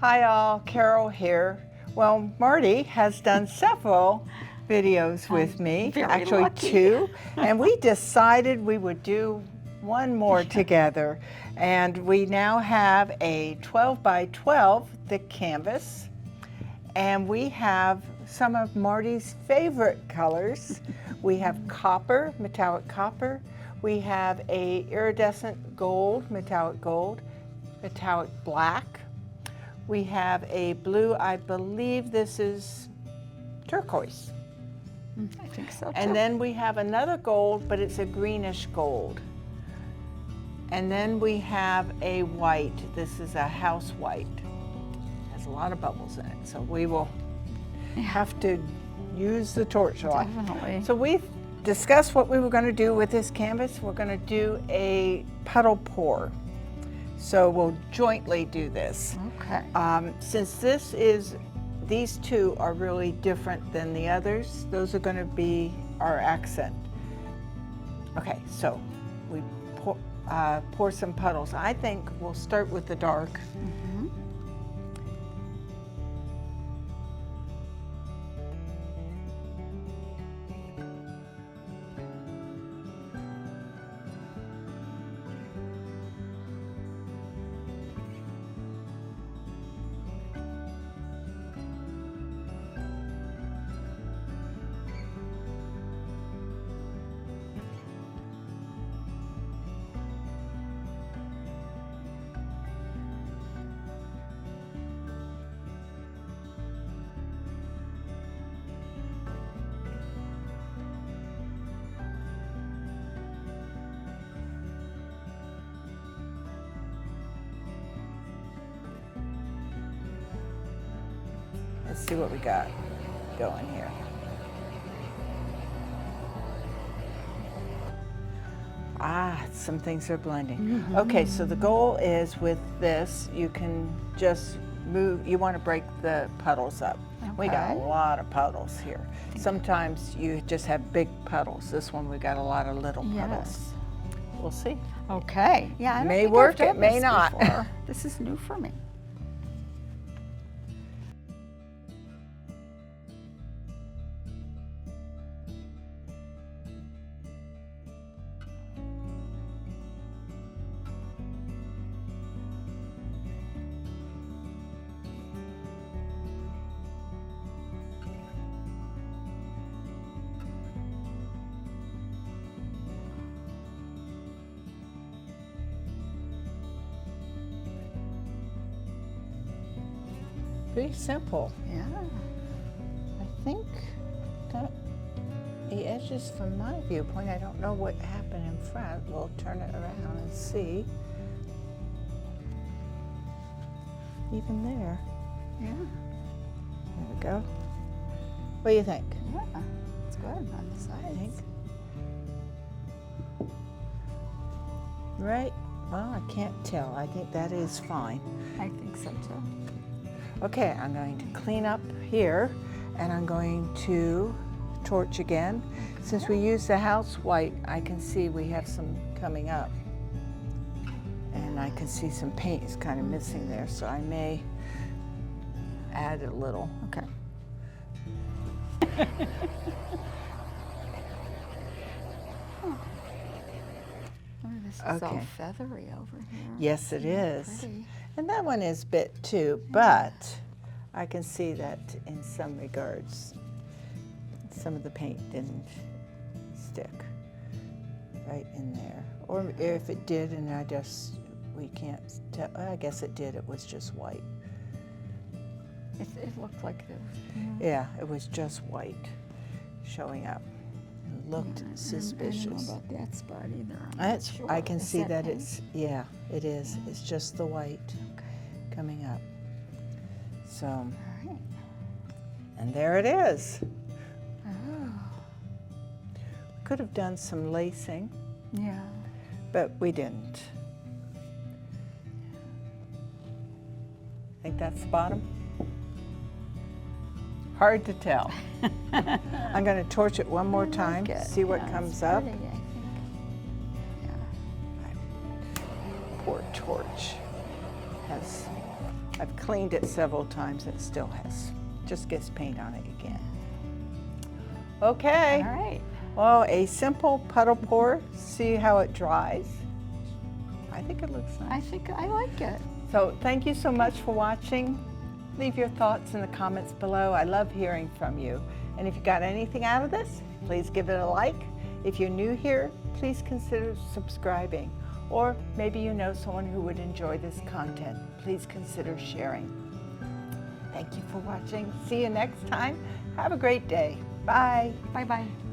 Hi all, Carol here. Well, Marty has done several videos with me, actually lucky. 2, and we decided we would do one more together. And we now have a 12 by 12 thick canvas, and we have some of Marty's favorite colors. We have copper, metallic copper. We have a iridescent gold, metallic black. We have a blue, I believe this is turquoise. I think so too. And then we have another gold, but it's a greenish gold. And then we have a white. This is a house white. Has a lot of bubbles in it, so we will have to use the torchlight. Definitely. So we discussed what we were going to do with this canvas. We're going to do a puddle pour. So we'll jointly do this. Okay. Since these two are really different than the others, those are going to be our accent. Okay, so we pour some puddles. I think we'll start with the dark. Mm-hmm. Let's see what we got going here. Some things are blending. Mm-hmm. Okay, so the goal is with this, you can just move, you want to break the puddles up. We got a Okay. lot of puddles here. Sometimes you just have big puddles. This one we got a lot of little puddles. Yes. We'll see. Okay. Yeah, I don't May think work, I've done it may this not. before. This is new for me. Pretty simple. Yeah. I think that the edges from my viewpoint, I don't know what happened in front. We'll turn it around and see. Even there. Yeah. There we go. What do you think? Yeah. It's good on the sides. I think. Right? Well, I can't tell. I think that is fine. I think so too. Okay, I'm going to clean up here and I'm going to torch again. Since we used the house white, I can see we have some coming up. And I can see some paint is kind of missing there, so I may add a little. Okay. Oh, this is all Okay. feathery over here. Yes, it is. Pretty. And that one is bit too, but I can see that in some regards, some of the paint didn't stick right in there. Or if it did and we can't tell, I guess it did, it was just white. It looked like there was. Yeah, it was just white showing up. It looked suspicious. I don't know about that spot either. I'm not That's, sure. I can Is see that paint? it's, yeah, it is. It's just the white Okay. coming up. So, All right. and there it is. Oh. Could have done some lacing, Yeah. but we didn't. Think that's the bottom? Hard to tell. I'm going to torch it one more time, Good. see what Yeah, comes it's up. pretty, I think. Yeah. Poor torch has I've cleaned it several times and it still just gets paint on it again. Okay. All right. Well, a simple puddle pour. See how it dries. I think it looks nice. I think I like it. So thank you so much for watching. Leave your thoughts in the comments below. I love hearing from you. And if you got anything out of this, please give it a like. If you're new here, please consider subscribing. Or maybe you know someone who would enjoy this content. Please consider sharing. Thank you for watching. See you next time. Have a great day. Bye. Bye-bye.